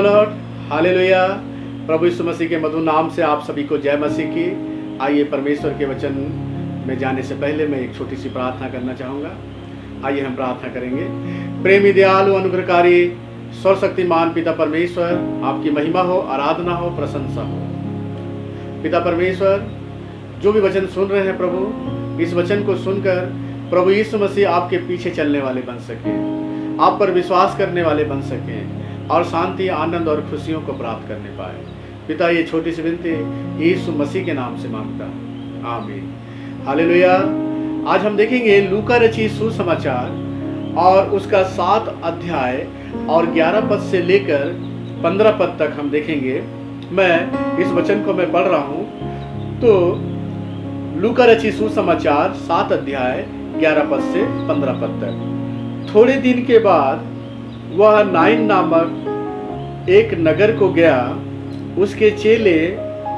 Lord, hallelujah. प्रभु यीशु मसीह के मधुर नाम से आप सभी को जय मसीह की। आइए परमेश्वर के वचन में जाने से पहले मैं एक छोटी सी प्रार्थना करना चाहूँगा। आइए हम प्रार्थना करेंगे। प्रेमी, दयालु, अनुग्रहकारी, सर्वशक्तिमान पिता परमेश्वर, आपकी महिमा हो, आराधना हो, प्रशंसा हो। पिता परमेश्वर, जो भी वचन सुन रहे हैं प्रभु, इस वचन को सुनकर प्रभु यीशु मसीह आपके पीछे चलने वाले बन सके, आप पर विश्वास करने वाले बन सकें और शांति, आनंद और खुशियों को प्राप्त करने पाए। पिता, ये छोटी सी विनती यीशु मसीह के नाम से मांगता हूं, आमीन। हालेलुया। आज हम देखेंगे लूका रचित सुसमाचार और उसका 7 अध्याय और 11 पद से लेकर 15 पद तक हम देखेंगे। मैं इस वचन को मैं पढ़ रहा हूं। तो लूका रचित सुसमाचार 7 अध्याय 11 पद से 15 पद तक। थोड़े दिन के बाद वह नाइन नामक एक नगर को गया। उसके चेले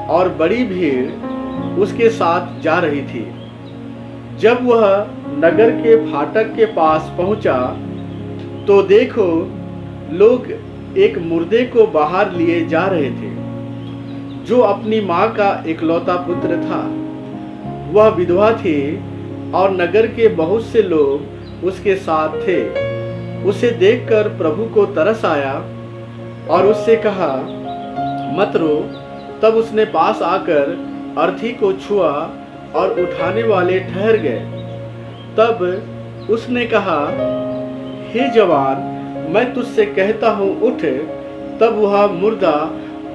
और बड़ी भीड़ उसके साथ जा रही थी। जब वह नगर के फाटक के पास पहुंचा तो देखो, लोग एक मुर्दे को बाहर लिए जा रहे थे, जो अपनी माँ का इकलौता पुत्र था। वह विधवा थी और नगर के बहुत से लोग उसके साथ थे। उसे देखकर प्रभु को तरस आया और उससे कहा, मत रो। तब उसने पास आकर अर्थी को छुआ और उठाने वाले ठहर गए। तब उसने कहा, हे जवान, मैं तुझसे कहता हूँ, उठ। तब वह मुर्दा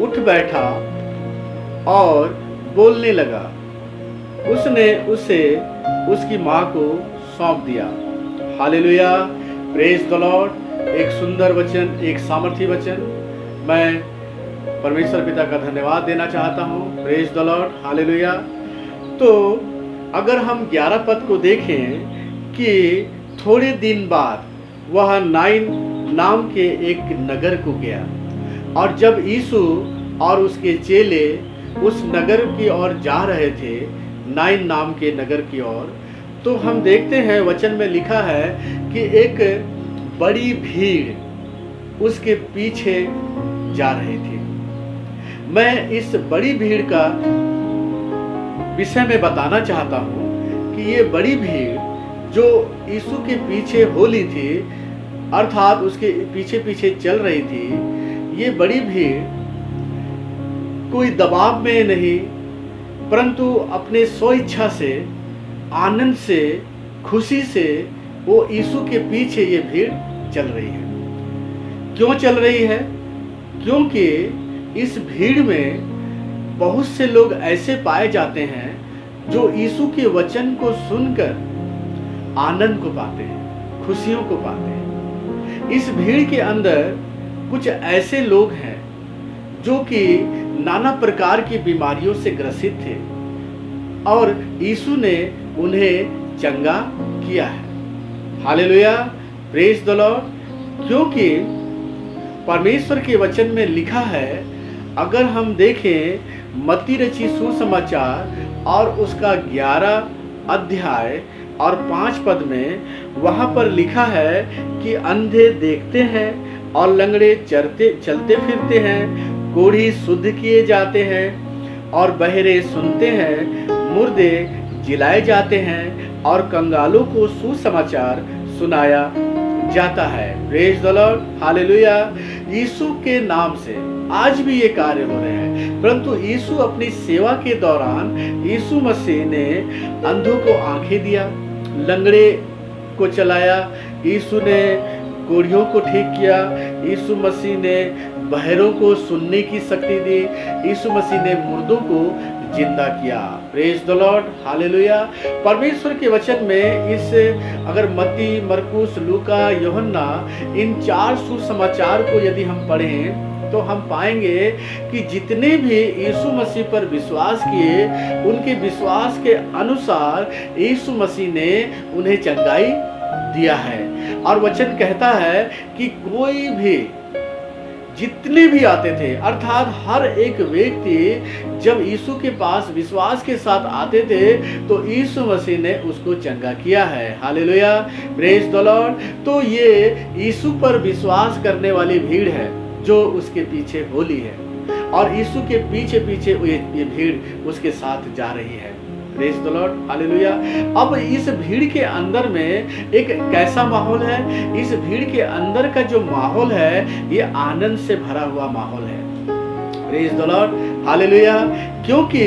उठ बैठा और बोलने लगा। उसने उसे उसकी माँ को सौंप दिया। Hallelujah, praise the Lord. एक सुंदर वचन, एक सामर्थी वचन। मैं परमेश्वर पिता का धन्यवाद देना चाहता हूँ। Praise the lord, hallelujah. तो अगर हम 11 पद को देखें कि थोड़े दिन बाद वह नाइन नाम के एक नगर को गया, और जब यीशु और उसके चेले उस नगर की ओर जा रहे थे, नाइन नाम के नगर की ओर, तो हम देखते हैं वचन में लिखा है कि एक बड़ी भीड़ उसके पीछे जा रही थी। मैं इस बड़ी भीड़ का विषय में बताना चाहता हूँ कि ये बड़ी भीड़ जो यीशु के पीछे हो ली थी, अर्थात उसके पीछे पीछे चल रही थी, ये बड़ी भीड़ कोई दबाव में नहीं, परंतु अपने स्वेच्छा से, आनंद से, खुशी से वो यीशु के पीछे ये भीड़ चल रही है। क्यों चल रही है? क्योंकि इस भीड़ में बहुत से लोग ऐसे पाए जाते हैं जो यीशु के वचन को सुनकर आनंद को पाते हैं, खुशियों को पाते हैं। इस भीड़ के अंदर कुछ ऐसे लोग हैं जो कि नाना प्रकार की बीमारियों से ग्रसित थे और यीशु ने उन्हें चंगा किया है। Hallelujah, praise the Lord. क्योंकि परमेश्वर के वचन में लिखा है, अगर हम देखें मत्ती रचित सुसमाचार और उसका 11 अध्याय और 5 पद में, वहाँ पर लिखा है कि अंधे देखते हैं और लंगड़े चलते फिरते हैं, कोढ़ी शुद्ध किए जाते हैं और बहरे सुनते हैं, मुर्दे जिलाए जाते हैं और कंगालों को सुसमाचार सुनाया जाता है। Praise the lord, hallelujah. Yeshu के नाम से आज भी ये कार्य हो रहे हैं। परंतु यीशु अपनी सेवा के दौरान यीशु मसीह ने अंधों को आंखें दिया, लंगड़े को चलाया, यीशु ने कोढ़ियों को ठीक किया, यीशु मसीह ने बहरों को सुनने की शक्ति दी, यीशु मसीह ने मुर्दों को जिंदा किया। Praise the lord, hallelujah. परमेश्वर के वचन में इस अगर मत्ती, मरकुस, लूका, यूहन्ना, इन 4 सुसमाचार को यदि हम पढ़ें तो हम पाएंगे कि जितने भी यीशु मसीह पर विश्वास किए, उनके विश्वास के अनुसार यीशु मसीह ने उन्हें चंगाई दिया है। और वचन कहता है कि कोई भी, जितने भी आते थे, अर्थात हर एक व्यक्ति जब यीशु के पास विश्वास के साथ आते थे तो यीशु मसीह ने उसको चंगा किया है। Hallelujah, praise the Lord. तो ये यीशु पर विश्वास करने वाली भीड़ है। जो उसके पीछे होली है, और यीशु के पीछे पीछे ये भीड़ उसके साथ जा रही है। Praise the lord, hallelujah. अब इस भीड़ के अंदर में एक कैसा माहौल है? इस भीड़ के अंदर का जो माहौल है, ये आनंद से भरा हुआ माहौल है। Praise the lord, hallelujah. क्योंकि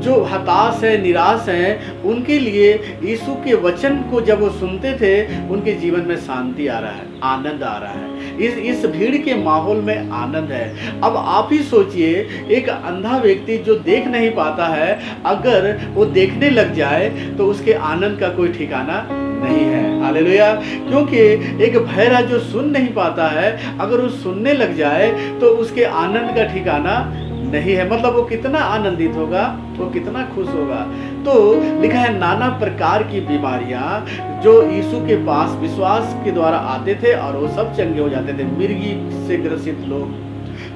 जो हताश है, निराश है, उनके लिए यीशु के वचन को जब वो सुनते थे, उनके जीवन में शांति आ रहा है, आनंद आ रहा है। इस भीड़ के माहौल में आनंद है। अब आप ही सोचिए, एक अंधा व्यक्ति जो देख नहीं पाता है, अगर वो देखने लग जाए तो उसके आनंद का कोई ठिकाना नहीं है। हालेलुया। क्योंकि एक बहरा जो सुन नहीं पाता है, अगर वो सुनने लग जाए तो उसके आनंद का ठिकाना नहीं है। मतलब वो कितना आनंदित होगा, वो कितना खुश होगा। तो लिखा है, नाना प्रकार की बीमारियां जो यीशु के पास विश्वास के द्वारा आते थे और वो सब चंगे हो जाते थे। मिर्गी से ग्रसित लोग,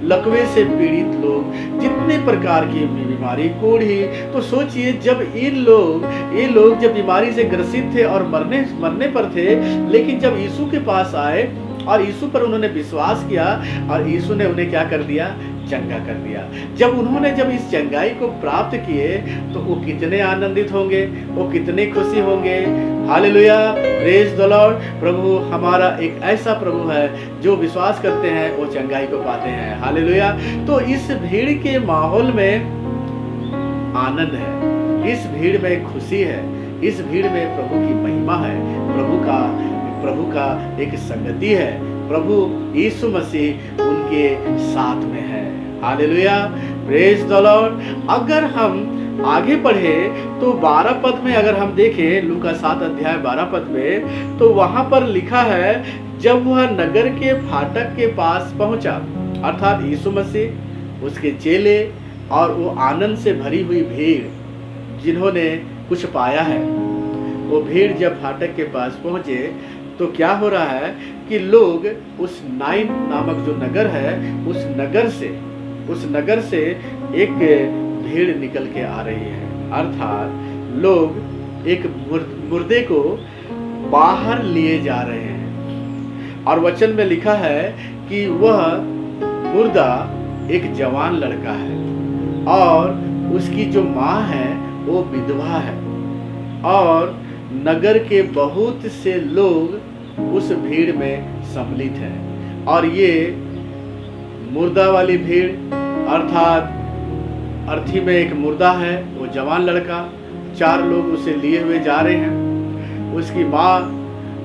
लकवे से पीड़ित लोग, जितने प्रकार की बीमारी, कोढ़ी। तो सोचिए, जब ये लोग जब बीमारी से ग्रसित थे और मरने पर थे, लेकिन जब यीशु के पास आए और यीशु पर उन्होंने विश्वास किया और यीशु ने उन्हें क्या कर दिया? चंगा कर दिया। जब इस चंगाई को प्राप्त किए तो वो कितने आनंदित होंगे, वो कितने खुशी होंगे। Hallelujah, praise the lord. प्रभु हमारा एक ऐसा प्रभु है जो विश्वास करते हैं वो चंगाई को पाते हैं। हालेलुया। तो इस भीड़ के माहौल में आनंद है, इस भीड़ में खुशी है, इस भीड़ में प्रभु की महिमा है, प्रभु का एक संगति है। प्रभु यीशु मसीह उनके साथ में है। Hallelujah, praise the Lord. अगर हम आगे पढ़े तो 12 पद में अगर हम देखें, लूका 7 अध्याय 12 पद में, तो वहां पर लिखा है, जब वह नगर के फाटक के पास पहुंचा, अर्थात यीशु मसीह, उसके चेले और वो आनंद से भरी हुई भीड़ जिन्होंने कुछ पाया है, वो भीड़ जब फाटक के पास पहुंचे तो क्या हो रहा है कि लोग उस नाइन नामक जो नगर है, उस नगर से एक भीड़ निकल के आ रही है। अर्थात लोग एक मुर्दे को बाहर लिए जा रहे हैं, और वचन में लिखा है कि वह मुर्दा एक जवान लड़का है और उसकी जो माँ है वो विधवा है, और नगर के बहुत से लोग उस भीड़ में सम्मिलित हैं। और ये मुर्दा वाली भीड़, अर्थात अर्थी में एक मुर्दा है, वो जवान लड़का, 4 लोग उसे लिए हुए जा रहे हैं। उसकी माँ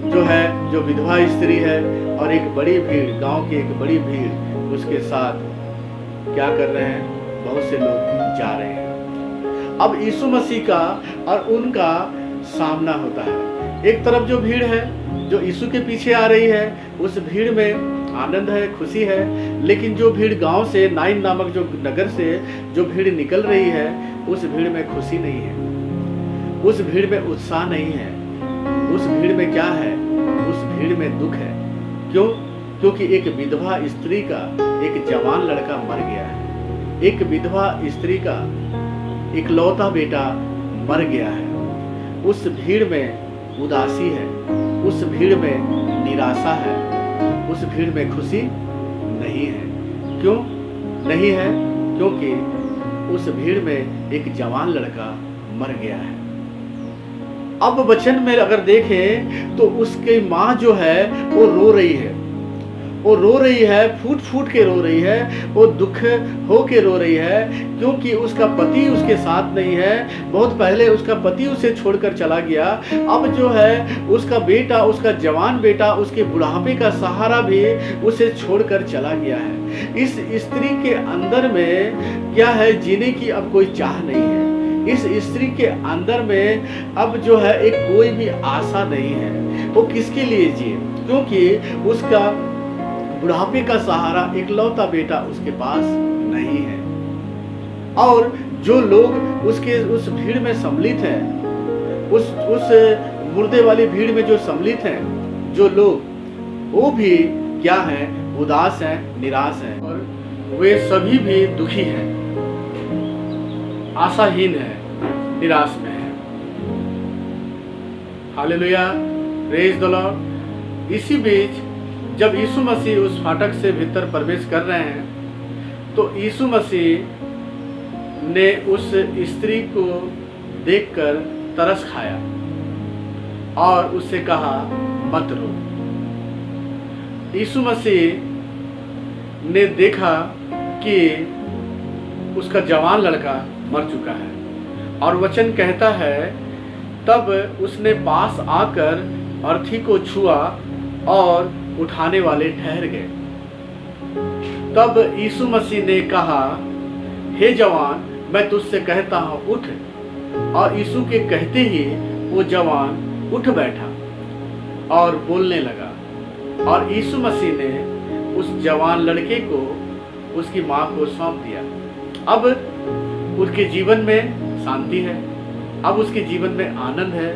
जो है, जो विधवा स्त्री है, और एक बड़ी भीड़, गांव की एक बड़ी भीड़ उसके साथ क्या कर रहे हैं? बहुत से लोग जा रहे हैं। अब यीशु मसीह का और उनका सामना होता है। एक तरफ जो भीड़ है जो यीशु के पीछे आ रही है, उस भीड़ में आनंद है, खुशी है। लेकिन जो भीड़ गांव से, नाइन नामक जो नगर से जो भीड़ निकल रही है, उस भीड़ में खुशी नहीं है, उस भीड़ में उत्साह नहीं है। उस भीड़ में क्या है? उस भीड़ में दुख है। क्यों? क्योंकि एक विधवा स्त्री का एक जवान लड़का मर गया है, एक विधवा स्त्री का इकलौता बेटा मर गया है। उस भीड़ में उदासी है, उस भीड़ में निराशा है, उस भीड़ में खुशी नहीं है। क्यों नहीं है? क्योंकि उस भीड़ में एक जवान लड़का मर गया है। अब वचन में अगर देखें तो उसकी माँ जो है वो रो रही है, वो रो रही है, फूट फूट के रो रही है, वो दुख हो के रो रही है, क्योंकि उसका पति उसके साथ नहीं है। बहुत पहले उसका पति उसे छोड़कर चला गया। अब जो है उसका बेटा, उसका जवान बेटा, उसके बुढ़ापे का सहारा भी उसे छोड़कर चला गया है। इस स्त्री के अंदर में क्या है? जीने की अब कोई चाह नहीं है। इस स्त्री के अंदर में अब जो है एक कोई भी आशा नहीं है। वो किसके लिए जिए? क्योंकि उसका बुढ़ापे का सहारा, इकलौता बेटा उसके पास नहीं है। और जो लोग उस भीड़ में सम्मिलित हैं, उस मुर्दे वाली भीड़ में जो सम्मिलित हैं, जो लोग, वो भी क्या हैं? उदास हैं, निराश हैं, और वे सभी भी दुखी हैं, आशाहीन है, निराश में है। Hallelujah, praise the Lord. इसी बीच जब यीशु मसीह उस फाटक से भीतर प्रवेश कर रहे हैं तो यीशु मसीह ने उस स्त्री को देखकर तरस खाया और उससे कहा मत रो। यीशु मसीह ने देखा कि उसका जवान लड़का मर चुका है और वचन कहता है तब उसने पास आकर अर्थी को छुआ और उठाने वाले ठहर गए। तब यीशु मसीह ने कहा, हे जवान, मैं तुझसे कहता हूँ उठ। और यीशु के कहते ही वो जवान उठ बैठा और बोलने लगा। और यीशु मसीह ने उस जवान लड़के को उसकी माँ को सौंप दिया। अब उसके जीवन में शांति है, अब उसके जीवन में आनंद है।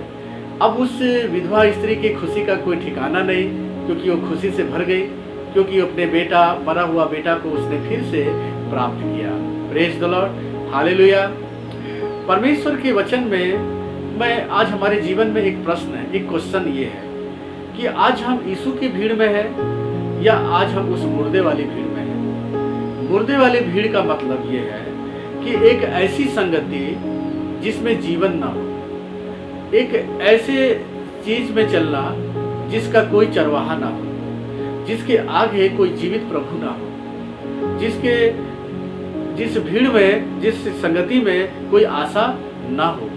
अब उस विधवा स्त्री की खुशी का कोई ठिकाना नहीं, क्योंकि वो खुशी से भर गई, क्योंकि अपने मरा हुआ बेटा को उसने फिर से प्राप्त किया। Praise the lord, hallelujah. परमेश्वर के वचन में आज हमारे जीवन में एक प्रश्न है, एक क्वेश्चन ये है कि आज हम यीशु की भीड़ में हैं या आज हम उस मुर्दे वाली भीड़ में हैं। मुर्दे वाली भीड़ का मतलब ये है कि एक ऐसी संगति जिसमें जीवन ना हो, एक ऐसे चीज में चलना जिसका कोई चरवाहा ना हो, जिसके आगे कोई जीवित प्रभु ना हो, जिस भीड़ में, जिस संगति में कोई आशा ना हो।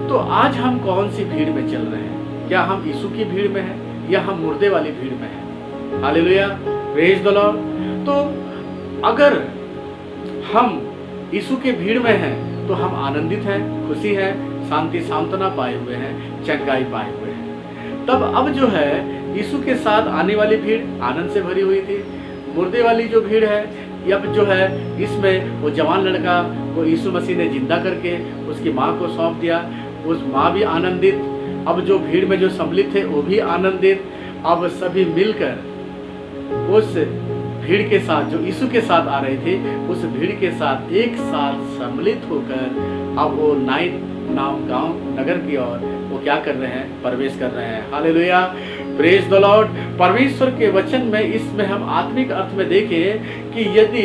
तो आज हम कौन सी भीड़ में चल रहे हैं? क्या हम यीशु की भीड़ में हैं या हम मुर्दे वाली भीड़ में हैं? Hallelujah, praise the Lord. तो अगर हम यीशु के भीड़ में हैं तो हम आनंदित हैं, खुशी हैं, शांति सांत्वना पाए हुए हैं, चंगाई पाए हुए हैं। तब अब जो है यीशु के साथ आने वाली भीड़ आनंद से भरी हुई थी। मुर्दे वाली जो भीड़ है अब जो है इसमें वो जवान लड़का को यीशु मसीह ने जिंदा करके उसकी माँ को सौंप दिया। उस माँ भी आनंदित, अब जो भीड़ में जो सम्मिलित थे वो भी आनंदित। अब सभी मिलकर उस भीड़ के साथ जो यीशु के साथ आ रहे थे उस भीड़ के साथ एक साथ सम्मिलित होकर अब वो नाइन नाम गांव नगर की ओर वो क्या कर रहे हैं? प्रवेश कर रहे हैं। Hallelujah, praise the Lord. परमेश्वर के वचन में इसमें हम आत्मिक अर्थ में देखें कि यदि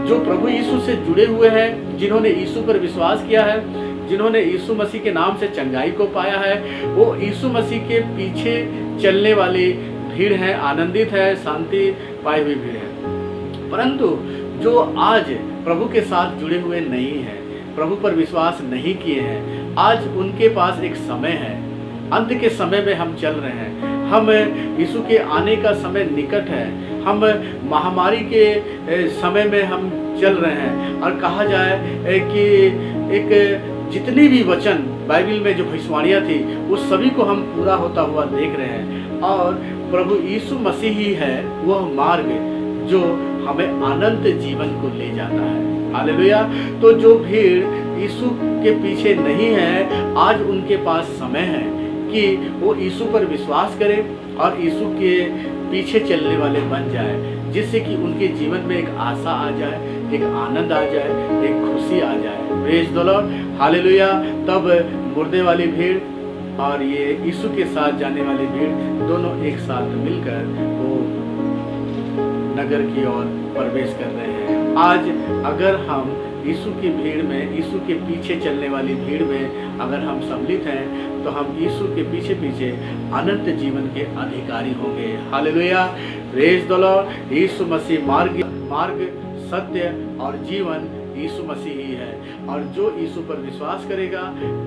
जो प्रभु यीशु से जुड़े हुए हैं, जिन्होंने यीशु पर विश्वास किया है, जिन्होंने यीशु मसीह के नाम से चंगाई को पाया है, वो यीशु मसीह के पीछे चलने वाली भीड़ है, आनंदित है, शांति पाई हुई भीड़ है। परंतु जो आज प्रभु के साथ जुड़े हुए नहीं हैं, प्रभु पर विश्वास नहीं किए हैं, आज उनके पास एक समय है। अंत के समय में हम चल रहे हैं। हम यीशु के आने का समय निकट है। हम महामारी के समय में हम चल रहे हैं। और कहा जाए कि एक जितनी भी वचन बाइबल में जो भविष्यवाणियाँ थी उस सभी को हम पूरा होता हुआ देख रहे हैं। और प्रभु यीशु मसीह ही है वह मार्ग जो हमें अनंत जीवन को ले जाता है। हालेलुया। तो जो भीड़ यीशु के पीछे नहीं है, आज उनके पास समय है कि वो यीशु पर विश्वास करें और यीशु के पीछे चलने वाले बन जाए, जिससे कि उनके जीवन में एक आशा आ जाए, एक आनंद आ जाए, एक खुशी आ जाए। Praise the lord, hallelujah. तब मुर्दे वाली भीड़ और ये यीशु के साथ जाने वाली भीड़ दोनों एक साथ मिलकर वो नगर की ओर प्रवेश कर रहे हैं। आज अगर हम यीशु की भीड़ में, यीशु के पीछे चलने वाली भीड़ में अगर हम सम्मिलित हैं तो हम यीशु के पीछे पीछे अनंत जीवन के अधिकारी होंगे। Hallelujah, praise the lord. Yeshu Masih मार्ग सत्य और जीवन यीशु मसीह ही है। और जो यीशु पर विश्वास करेगा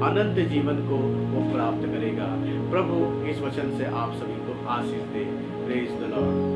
अनंत जीवन को वो प्राप्त करेगा। प्रभु इस वचन से आप सभी को आशीष दे। Praise the Lord.